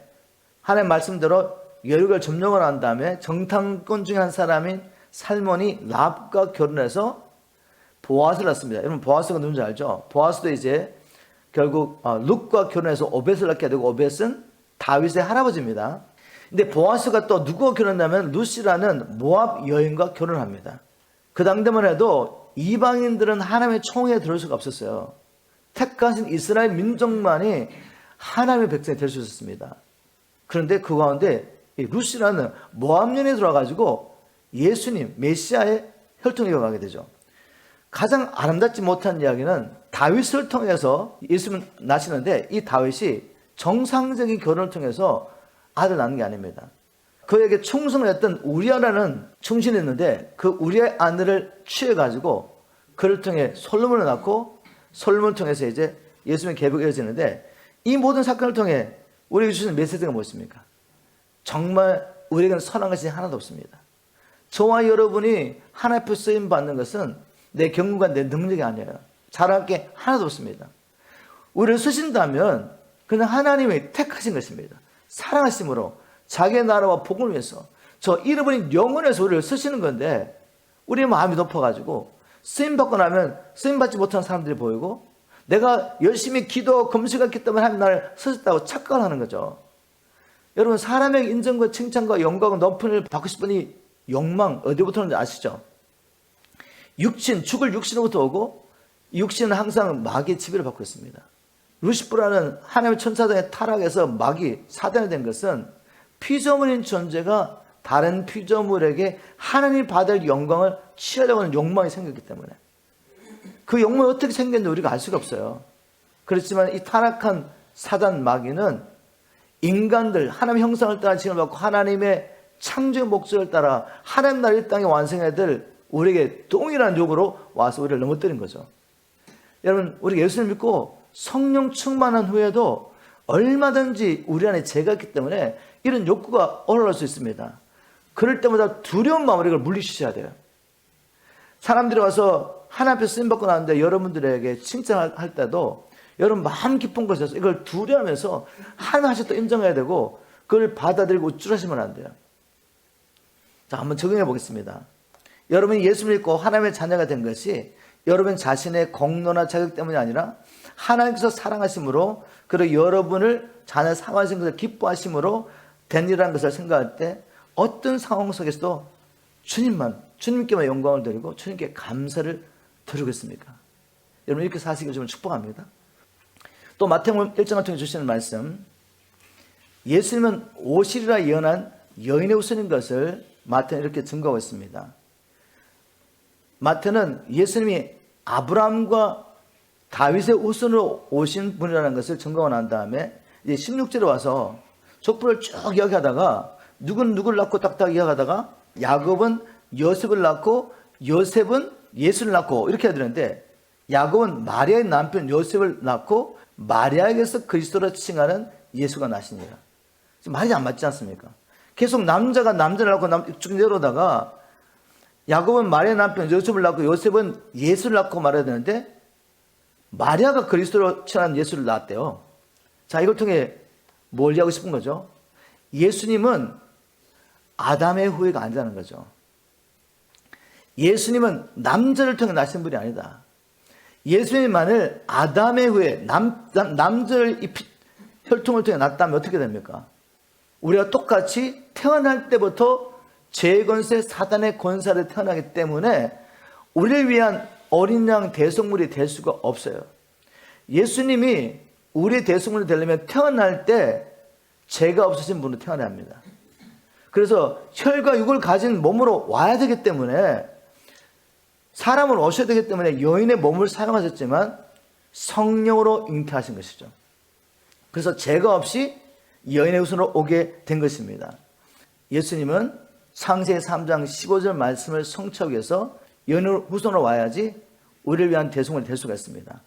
하나님 말씀대로 여리고를 점령을 한 다음에 정탐꾼 중에 한 사람인 살몬이 라합과 결혼해서 보아스를 낳습니다. 여러분 보아스가 누군지 알죠? 보아스도 이제 결국 룻과 결혼해서 오벳을 낳게 되고 오벳은 다윗의 할아버지입니다. 근데 보아스가 또 누구와 결혼하냐면 룻이라는 모압 여인과 결혼합니다. 그 당대만 해도 이방인들은 하나님의 총회에 들어올 수가 없었어요. 택하신 이스라엘 민족만이 하나님의 백성이 될 수 있었습니다. 그런데 그 가운데 이 룻이라는 모압 여인이 들어와가지고 예수님 메시아의 혈통이 이어가게 되죠. 가장 아름답지 못한 이야기는 다윗을 통해서 예수님은 나시는데 이 다윗이 정상적인 결혼을 통해서 아들 낳는 게 아닙니다. 그에게 충성했던 우리아라는 충신이 있는데 그 우리아의 아내를 취해가지고 그를 통해 솔로몬을 낳고 솔로몬을 통해서 이제 예수님의 계보가 이어지는데 이 모든 사건을 통해 우리에게 주시는 메시지가 무엇입니까? 정말 우리에게는 선한 것이 하나도 없습니다. 저와 여러분이 하나님 앞에 쓰임 받는 것은 내 경험과 내 능력이 아니에요. 잘할 게 하나도 없습니다. 우리를 쓰신다면 그냥 하나님이 택하신 것입니다. 사랑하심으로 자기의 나라와 복음을 위해서 저 잃어버린 영혼에서 우리를 쓰시는 건데 우리의 마음이 높아가지고 쓰임받고 나면 쓰임받지 못한 사람들이 보이고 내가 열심히 기도하고 금식했기 때문에 하나님 나를 쓰셨다고 착각을 하는 거죠. 여러분, 사람의 인정과 칭찬과 영광과 높임을 받고 싶은 이 욕망 어디부터 오는지 아시죠? 육신, 죽을 육신으로부터 오고, 이 육신은 항상 마귀의 지배를 받고 있습니다. 루시프라는 하나님의 천사장의 타락에서 마귀, 사단이 된 것은 피조물인 존재가 다른 피조물에게 하나님이 받을 영광을 취하려고 하는 욕망이 생겼기 때문에, 그 욕망이 어떻게 생겼는지 우리가 알 수가 없어요. 그렇지만 이 타락한 사단 마귀는 인간들, 하나님의 형상을 따라 지음을 받고 하나님의 창조의 목적을 따라 하나님 나라 이 땅에 완성해야 될 우리에게 동일한 욕으로 와서 우리를 넘어뜨린 거죠. 여러분, 우리가 예수를 믿고 성령 충만한 후에도 얼마든지 우리 안에 죄가 있기 때문에 이런 욕구가 올라올 수 있습니다. 그럴 때마다 두려운 마음으로 이걸 물리치셔야 돼요. 사람들이 와서 하나님 앞에 쓰임받고 나는데 여러분들에게 칭찬할 때도 여러분 마음 깊은 곳에서 이걸 두려워하면서 하나님 하셨다 인정해야 되고, 그걸 받아들이고 우쭐하시면 안 돼요. 자, 한번 적용해 보겠습니다. 여러분이 예수 믿고 하나님의 자녀가 된 것이 여러분 자신의 공로나 자격 때문이 아니라 하나님께서 사랑하심으로, 그리고 여러분을 자녀 삼으신 것을 기뻐하심으로 된 일이라는 것을 생각할 때 어떤 상황 속에서도 주님께만 영광을 드리고 주님께 감사를 드리겠습니까? 여러분, 이렇게 사시길 좀 축복합니다. 또 마태복음 1장을 통해 주시는 말씀, 예수님은 오시리라 예언한 여인의 후손인 것을 마태는 이렇게 증거하고 있습니다. 마태는 예수님이 아브라함과 다윗의 후손으로 오신 분이라는 것을 증거하고 난 다음에 이제 16절에 와서 족보를 쭉 이야기하다가 누구는 누구를 낳고 딱딱 이야기하다가 야곱은 요셉을 낳고 요셉은 예수를 낳고 이렇게 해야 되는데, 야곱은 마리아의 남편 요셉을 낳고 마리아에게서 그리스도로 칭하는 예수가 나시니라. 지금 말이 안 맞지 않습니까? 계속 남자가 남자를 낳고 쭉 내려오다가 야곱은 마리아의 남편 요셉을 낳고 요셉은 예수를 낳고 말해야 되는데 마리아가 그리스도로 칭하는 예수를 낳았대요. 자, 이걸 통해 뭘 이야기하고 싶은 거죠? 예수님은 아담의 후예가 아니라는 거죠. 예수님은 남자를 통해 나신 분이 아니다. 예수님만을 아담의 후예, 남자의 혈통을 통해 났다면 어떻게 됩니까? 우리가 똑같이 태어날 때부터 죄의 권세, 사단의 권세를 태어나기 때문에 우리를 위한 어린 양 대속물이 될 수가 없어요. 예수님이 우리의 대속물이 되려면 태어날 때 죄가 없으신 분으로 태어나야 합니다. 그래서 혈과 육을 가진 몸으로 와야 되기 때문에, 사람으로 오셔야 되기 때문에 여인의 몸을 사용하셨지만 성령으로 잉태하신 것이죠. 그래서 죄가 없이 여인의 후손으로 오게 된 것입니다. 예수님은 창세기 3장 15절 말씀을 성취하기 위해서 여인의 후손으로 와야지 우리를 위한 대속물이 될 수가 있습니다.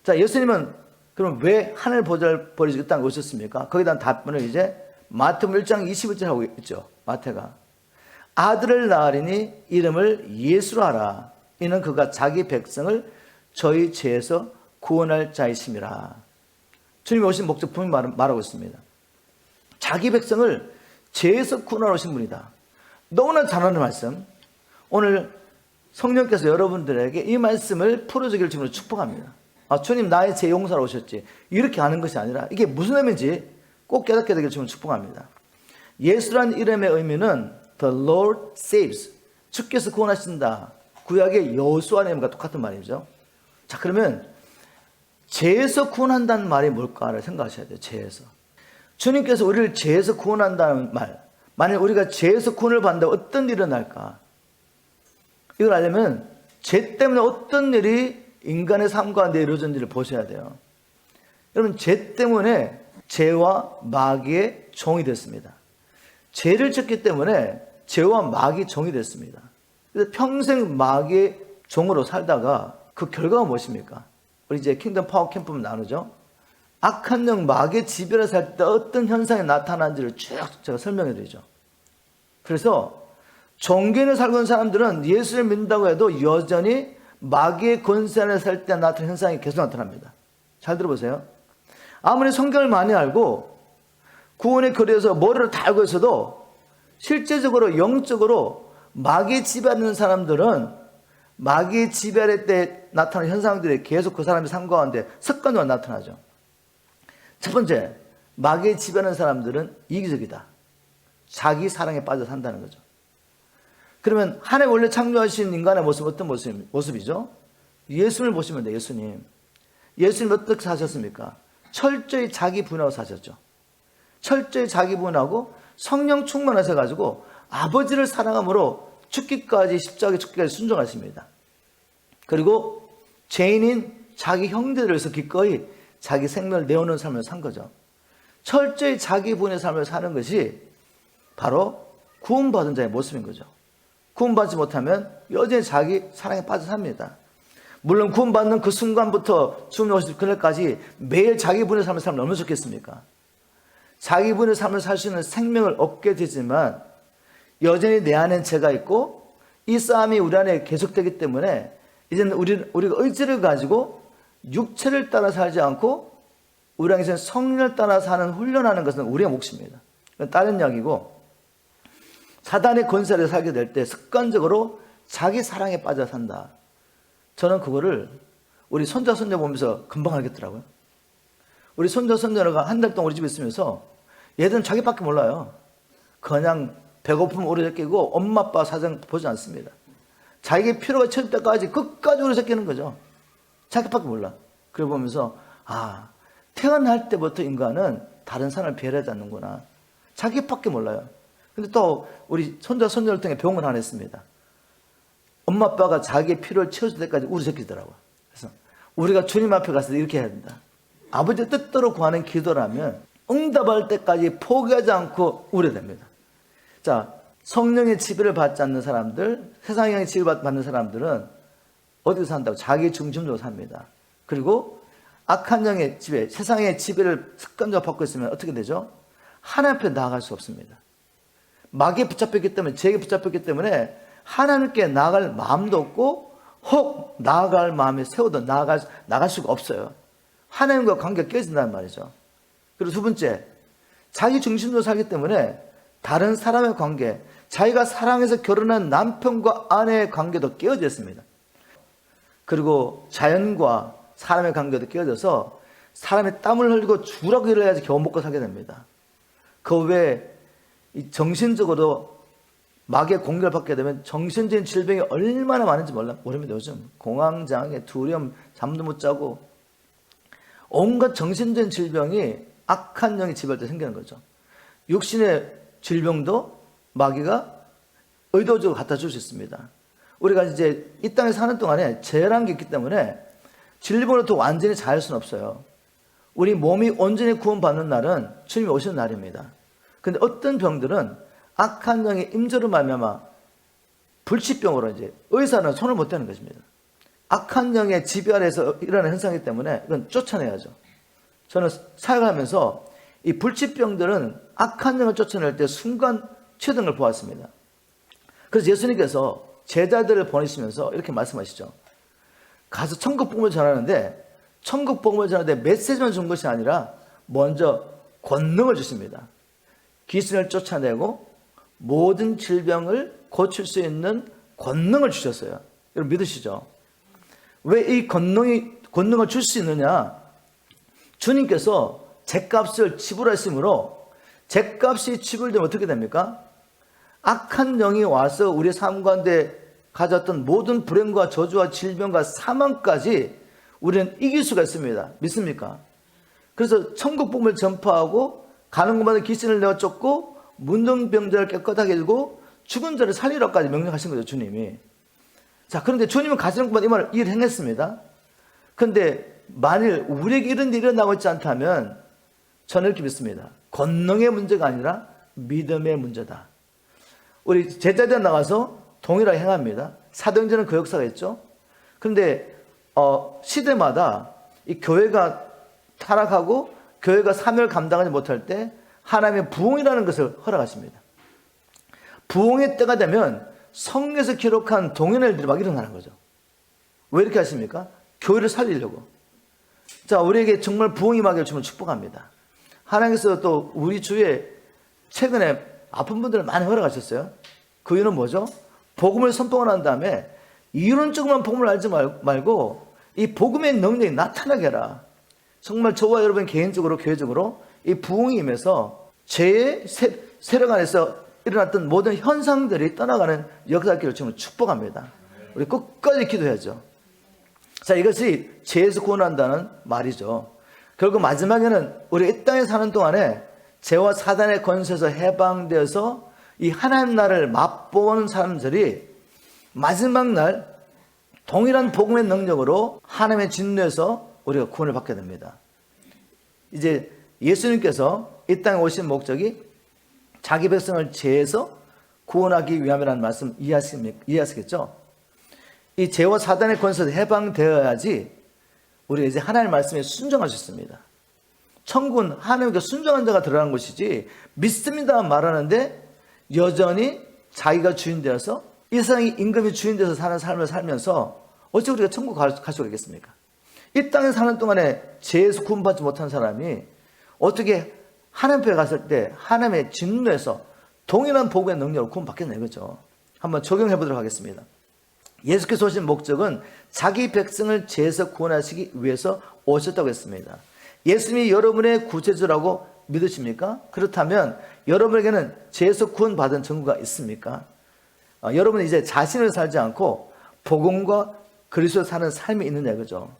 자, 예수님은 그럼 왜 하늘 보좌를 버리시고 이 땅에 오셨습니까? 거기에 대한 답변을 이제 마태복음 1장 21절 하고 있죠. 마태가 아들을 낳으리니 이름을 예수로 하라. 이는 그가 자기 백성을 저희 죄에서 구원할 자이심이라. 주님이 오신 목적 분명히 말하고 있습니다. 자기 백성을 죄에서 구원하러 오신 분이다. 너무나 잘하는 말씀. 오늘 성령께서 여러분들에게 이 말씀을 풀어주기를 주님으로 축복합니다. 아, 주님 나의 죄 용서하러 오셨지. 이렇게 하는 것이 아니라 이게 무슨 의미인지 꼭 깨닫게 되기를 주님으로 축복합니다. 예수라는 이름의 의미는 The Lord saves. 주께서 구원하신다. 구약의 여호수아의 이름과 똑같은 말이죠. 자, 그러면 죄에서 구원한다는 말이 뭘까를 생각하셔야 돼요. 죄에서. 주님께서 우리를 죄에서 구원한다는 말, 만약 우리가 죄에서 구원을 받는다 어떤 일이 일어날까? 이걸 알려면 죄 때문에 어떤 일이 인간의 삶 가운데 이루어진지를 보셔야 돼요. 여러분, 죄 때문에 죄와 마귀의 종이 됐습니다. 죄를 짓기 때문에 죄와 마귀의 종이 됐습니다. 그래서 평생 마귀의 종으로 살다가 그 결과가 무엇입니까? 우리 이제 킹덤 파워 캠프는 나누죠. 악한 영 마귀의 지배를 살 때 어떤 현상이 나타나는지를 쭉 제가 설명해 드리죠. 그래서 종교인을 살고 있는 사람들은 예수를 믿는다고 해도 여전히 마귀의 권세 안에 살 때 나타나는 현상이 계속 나타납니다. 잘 들어보세요. 아무리 성경을 많이 알고 구원의 거리에서 머리를 다 알고 있어도 실제적으로 영적으로 마귀의 지배하는 사람들은 마귀의 지배할 때 나타나는 현상들이 계속 그 사람의 삶 가운데 습관으로 나타나죠. 첫 번째, 마귀에 지배하는 사람들은 이기적이다. 자기 사랑에 빠져 산다는 거죠. 그러면 하나님 원래 창조하신 인간의 모습은 어떤 모습이죠? 예수님을 보시면 돼요. 예수님 어떻게 사셨습니까? 철저히 자기 분하고 사셨죠. 철저히 자기 분하고 성령 충만하셔가지고 아버지를 사랑함으로 죽기까지, 십자가에 죽기까지 순종하십니다. 그리고 죄인인 자기 형제를 위해서 기꺼이 자기 생명을 내어놓은 삶을 산 거죠. 철저히 자기 분의 삶을 사는 것이 바로 구원받은 자의 모습인 거죠. 구원받지 못하면 여전히 자기 사랑에 빠져 삽니다. 물론 구원받는 그 순간부터 주님 오실 그날까지 매일 자기 분의 삶을 살면 얼마나 좋겠습니까? 자기 분의 삶을 살 수 있는 생명을 얻게 되지만 여전히 내 안엔 죄가 있고 이 싸움이 우리 안에 계속되기 때문에 이제는 우리가 의지를 가지고 육체를 따라 살지 않고 우리가 이제 성령을 따라 사는 훈련하는 것은 우리의 몫입니다. 다른 이야기고, 사단의 권세를 살게 될 때 습관적으로 자기 사랑에 빠져 산다. 저는 그거를 우리 손자 손녀 보면서 금방 알겠더라고요. 우리 손자 손녀가 한 달 동안 우리 집에 있으면서 얘들은 자기밖에 몰라요. 그냥 배고픔 오래 느끼고 엄마 아빠 사정 보지 않습니다. 자기의 필요가 채울 때까지 끝까지 오래 느끼는 거죠. 자기밖에 몰라. 그래 보면서 태어날 때부터 인간은 다른 사람을 배려하지 않는구나. 자기밖에 몰라요. 근데 또 우리 손자 손녀를 통해 병을 하나 했습니다. 엄마 아빠가 자기의 필요를 채워줄 때까지 우리 새끼더라고요. 그래서 우리가 주님 앞에 가서 이렇게 해야 된다. 아버지의 뜻대로 구하는 기도라면 응답할 때까지 포기하지 않고 우려됩니다. 자, 성령의 지배를 받지 않는 사람들, 세상의 영의 지배를 받는 사람들은 어디서 산다고? 자기 중심적으로 삽니다. 그리고 악한 영의 지배, 세상의 지배를 습관적으로 받고 있으면 어떻게 되죠? 하나님 앞에 나아갈 수 없습니다. 마귀에 붙잡혔기 때문에, 죄에 붙잡혔기 때문에 하나님께 나아갈 마음도 없고 혹 나아갈 마음에 세워도 나갈 수가 없어요. 하나님과 관계가 깨진다는 말이죠. 그리고 두 번째, 자기 중심적으로 살기 때문에 다른 사람의 관계, 자기가 사랑해서 결혼한 남편과 아내의 관계도 깨어져 있습니다. 그리고 자연과 사람의 관계도 깨어져서 사람의 땀을 흘리고 죽으라고 일을 해야지 겨우 먹고 살게 됩니다. 그 외에 정신적으로 마귀의 공격을 받게 되면 정신적인 질병이 얼마나 많은지 모릅니다. 요즘 공황장애, 두려움, 잠도 못 자고 온갖 정신적인 질병이 악한 영이 지배할 때 생기는 거죠. 육신의 질병도 마귀가 의도적으로 갖다 줄 수 있습니다. 우리가 이제 이 땅에 사는 동안에 죄라는 게 있기 때문에 질병으로부터 완전히 자할 수는 없어요. 우리 몸이 온전히 구원받는 날은 주님이 오시는 날입니다. 근데 어떤 병들은 악한 영의 임재로 말미암아 불치병으로 이제 의사는 손을 못 대는 것입니다. 악한 영의 지배 아래에서 일어나는 현상이기 때문에 이건 쫓아내야죠. 저는 사역하면서 이 불치병들은 악한 영을 쫓아낼 때 순간 최대한 걸 보았습니다. 그래서 예수님께서 제자들을 보내시면서 이렇게 말씀하시죠. 가서 천국 복음을 전하는데 천국 복음을 전하는데 메시지만 준 것이 아니라 먼저 권능을 주십니다. 귀신을 쫓아내고 모든 질병을 고칠 수 있는 권능을 주셨어요. 여러분 믿으시죠? 왜 이 권능을 줄 수 있느냐? 주님께서 죗값을 지불하심으로 죗값이 지불되면 어떻게 됩니까? 악한 영이 와서 우리의 삶 가운데 가졌던 모든 불행과 저주와 질병과 사망까지 우리는 이길 수가 있습니다. 믿습니까? 그래서 천국 복음을 전파하고 가는 곳마다 귀신을 내어 쫓고 문둥병자를 깨끗하게 해주고 죽은 자를 살리라까지 명령하신 거죠, 주님이. 자, 그런데 주님은 가시는 곳마다 이 말을 일행했습니다. 그런데 만일 우리에게 이런 일이 일어나고 있지 않다면 저는 이렇게 믿습니다. 권능의 문제가 아니라 믿음의 문제다. 우리 제자들 나가서 동일하게 행합니다. 사도행전은 그 역사가 있죠. 그런데 시대마다 이 교회가 타락하고 교회가 사명을 감당하지 못할 때 하나님의 부흥이라는 것을 허락하십니다. 부흥의 때가 되면 성경에서 기록한 동일한 일들이 막 일어나는 거죠. 왜 이렇게 하십니까? 교회를 살리려고. 자, 우리에게 정말 부흥이 임하기를 주님을 축복합니다. 하나님께서 또 우리 주위에 최근에 아픈 분들을 많이 허락하셨어요. 그 이유는 뭐죠? 복음을 선포를 한 다음에 이론적으로만 복음을 알지 말고 이 복음의 능력이 나타나게 해라. 정말 저와 여러분 개인적으로 교회적으로 이 부흥이 임해서 죄의 세력 안에서 일어났던 모든 현상들이 떠나가는 역사기를 지금 축복합니다. 우리 끝까지 기도해야죠. 자, 이것이 죄에서 구원한다는 말이죠. 결국 마지막에는 우리 이 땅에 사는 동안에 죄와 사단의 권세에서 해방되어서 이 하나님 나라를 맛보는 사람들이 마지막 날 동일한 복음의 능력으로 하나님의 진노에서 우리가 구원을 받게 됩니다. 이제 예수님께서 이 땅에 오신 목적이 자기 백성을 죄에서 구원하기 위함이라는 말씀 이해하시겠죠? 이 죄와 사단의 권세에서 해방되어야지 우리가 이제 하나님의 말씀에 순종할 수 있습니다. 천국은 하나님께 순종한 자가 들어가는 곳이지, 믿습니다 말하는데 여전히 자기가 주인 되어서 이 세상이 임금이 주인 되어서 사는 삶을 살면서 어찌 우리가 천국 갈 수가 있겠습니까? 이 땅에 사는 동안에 죄에서 구원받지 못한 사람이 어떻게 하나님 앞에 갔을 때 하나님의 진노에서 동일한 복음의 능력으로 구원받겠냐 이거죠. 한번 적용해 보도록 하겠습니다. 예수께서 오신 목적은 자기 백성을 죄에서 구원하시기 위해서 오셨다고 했습니다. 예수님이 여러분의 구세주라고 믿으십니까? 그렇다면 여러분에게는 죄에서 구원받은 증거가 있습니까? 여러분은 이제 자신을 살지 않고 복음과 그리스도를 사는 삶이 있느냐 이거죠.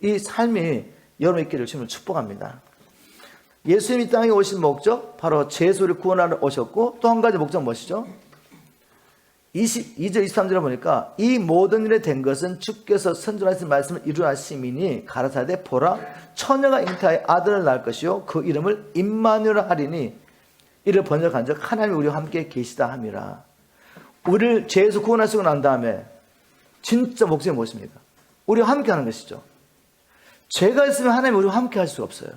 이 삶이 여러분 있기를 주님을 축복합니다. 예수님이 땅에 오신 목적, 바로 죄에서 우리를 구원하러 오셨고, 또 한 가지 목적 무엇이죠? 22절 23절에 보니까 이 모든 일에 된 것은 주께서 선전하신 말씀을 이루하심이니 가라사대 보라 처녀가 잉태하여 아들을 낳을 것이요 그 이름을 임마누엘 하리니 이를 번역한 적 하나님이 우리와 함께 계시다 함이라. 우리를 죄에서 구원하시고 난 다음에 진짜 목적이 무엇입니까? 우리와 함께 하는 것이죠. 죄가 있으면 하나님이 우리와 함께 할 수가 없어요.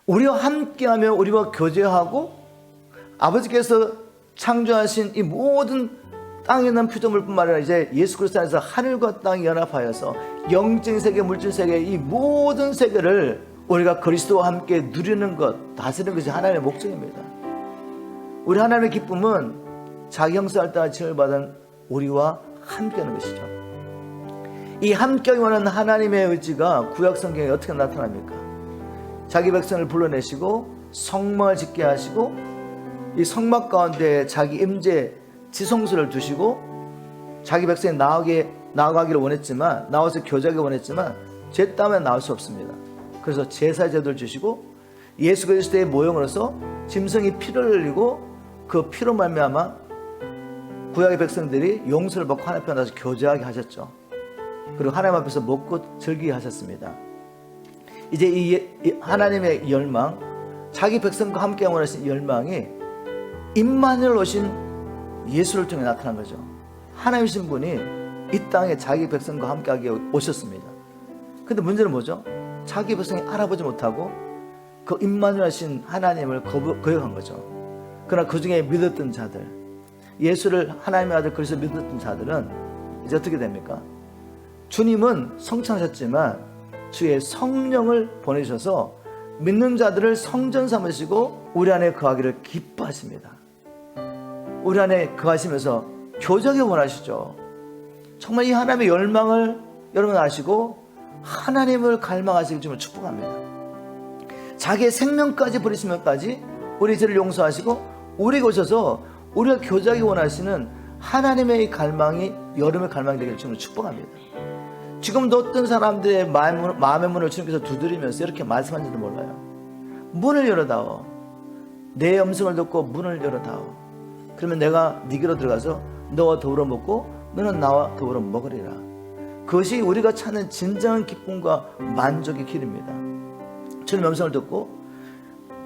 우리와 함께 하며 우리와 교제하고 아버지께서 창조하신 이 모든 땅에 있는 피조물뿐만 아니라 이제 예수 그리스도 안에서 하늘과 땅이 연합하여서 영적인 세계, 물질 세계, 이 모든 세계를 우리가 그리스도와 함께 누리는 것, 다스리는 것이 하나님의 목적입니다. 우리 하나님의 기쁨은 자기 형상을 따라 지음을 받은 우리와 함께하는 것이죠. 이 함께하기 원하는 하나님의 의지가 구약 성경에 어떻게 나타납니까? 자기 백성을 불러내시고 성막을 짓게 하시고 이 성막 가운데 자기 임재 지성소를 두시고 자기 백성이 나아가기를 원했지만, 나와서 교제하기 원했지만 죄 때문에 나올 수 없습니다. 그래서 제사 제도를 주시고 예수 그리스도의 모형으로서 짐승이 피를 흘리고 그 피로 말미암아 구약의 백성들이 용서를 받고 하나님 앞에 나서 교제하게 하셨죠. 그리고 하나님 앞에서 먹고 즐기게 하셨습니다. 이제 이 하나님의 열망, 자기 백성과 함께 원하신 열망이 임마누엘 오신 예수를 통해 나타난 거죠. 하나님이신 분이 이 땅에 자기 백성과 함께하게 오셨습니다. 근데 문제는 뭐죠? 자기 백성이 알아보지 못하고 그 임마누엘 하신 하나님을 거역한 거죠. 그러나 그 중에 믿었던 자들, 예수를 하나님의 아들 그리스도 믿었던 자들은 이제 어떻게 됩니까? 주님은 성찬하셨지만 주의 성령을 보내주셔서 믿는 자들을 성전 삼으시고 우리 안에 거하기를 기뻐하십니다. 우리 안에 거하시면서 교제하기 원하시죠. 정말 이 하나님의 열망을 여러분 아시고 하나님을 갈망하시기 좀 축복합니다. 자기의 생명까지 버리시면까지 우리 죄를 용서하시고 우리에게 오셔서 우리가 교제하기 원하시는 하나님의 갈망이 여름의 갈망이 되기를 주님을 축복합니다. 지금도 어떤 사람들의 마음의 문을 주님께서 두드리면서 이렇게 말씀하는지도 몰라요. 문을 열어다오. 내 음성을 듣고 문을 열어다오. 그러면 내가 네 귀로 들어가서 너와 더불어 먹고 너는 나와 더불어 먹으리라. 그것이 우리가 찾는 진정한 기쁨과 만족의 길입니다. 주님 음성을 듣고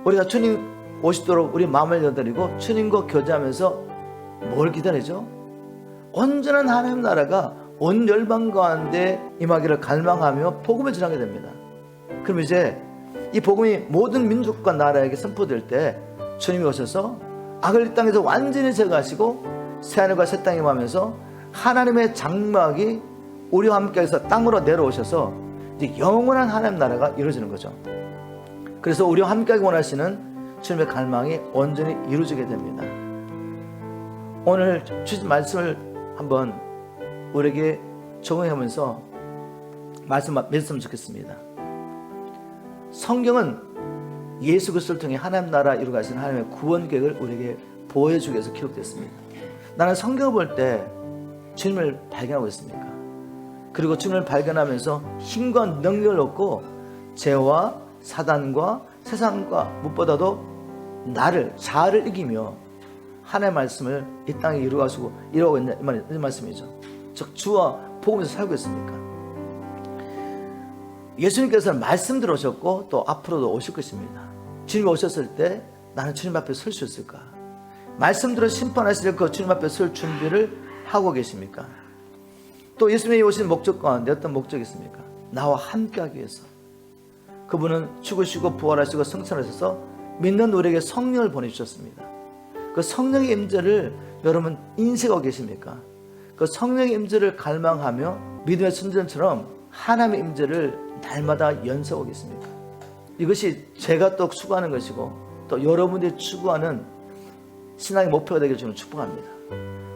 우리가 주님 오시도록 우리 마음을 열어드리고 주님과 교제하면서 뭘 기다리죠? 온전한 하나님 나라가 온 열방 가운데 임하기를 갈망하며 복음을 전하게 됩니다. 그럼 이제 이 복음이 모든 민족과 나라에게 선포될 때 주님이 오셔서 악을 이 땅에서 완전히 제거하시고 새하늘과 새 땅이 임하면서 하나님의 장막이 우리와 함께해서 땅으로 내려오셔서 이제 영원한 하나님 나라가 이루어지는 거죠. 그래서 우리와 함께하기 원하시는 주님의 갈망이 온전히 이루어지게 됩니다. 오늘 주신 말씀을 한번 우리에게 적용하면서 말씀 맺었으면 좋겠습니다. 성경은 예수 그리스도를 통해 하나님 나라 이루어가시는 하나님의 구원 계획을 우리에게 보여주기 위해서 기록됐습니다. 나는 성경을 볼 때 주님을 발견하고 있습니까? 그리고 주님을 발견하면서 힘과 능력을 얻고 죄와 사단과 세상과 무엇보다도 나를 자아를 이기며 하나님의 말씀을 이 땅에 이루어가고 있는 이 말씀이죠. 즉 주와 복음에서 살고 있습니까? 예수님께서는 말씀 들어오셨고 또 앞으로도 오실 것입니다. 주님이 오셨을 때 나는 주님 앞에 설 수 있을까? 말씀 들어 심판하실 그 주님 앞에 설 준비를 하고 계십니까? 또 예수님이 오신 목적 가운데 어떤 목적이 있습니까? 나와 함께하기 위해서. 그분은 죽으시고 부활하시고 승천하셔서 믿는 우리에게 성령을 보내주셨습니다. 그 성령의 임재를 여러분 인식하고 계십니까? 그 성령의 임재를 갈망하며 믿음의 순전처럼 하나님의 임재를 날마다 연습하고 계십니까? 이것이 제가 또 추구하는 것이고 또 여러분들이 추구하는 신앙의 목표가 되길 주는 축복합니다.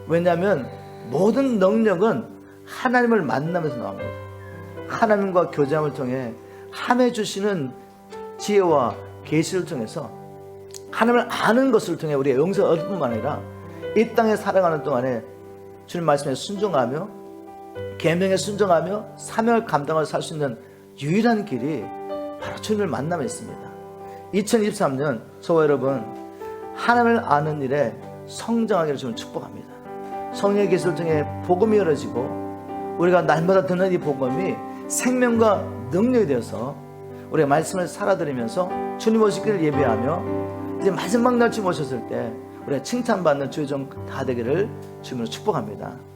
왜냐하면 모든 능력은 하나님을 만나면서 나옵니다. 하나님과 교제함을 통해 하나님 주시는 지혜와 계시를 통해서 하나님을 아는 것을 통해 우리의 영생을 얻을 뿐만 아니라 이 땅에 살아가는 동안에 주님 말씀에 순종하며 계명에 순종하며 사명을 감당하며 살 수 있는 유일한 길이 바로 주님을 만남에 있습니다. 2023년 저와 여러분 하나님을 아는 일에 성장하기를 주님 축복합니다. 성령의 계시를 통해 복음이 열어지고 우리가 날마다 듣는 이 복음이 생명과 능력이 되어서 우리가 말씀을 살아들이면서 주님 오시기를 예배하며 이제 마지막 날 주님 오셨을 때 우리가 칭찬받는 주의 종 다 되기를 주님으로 축복합니다.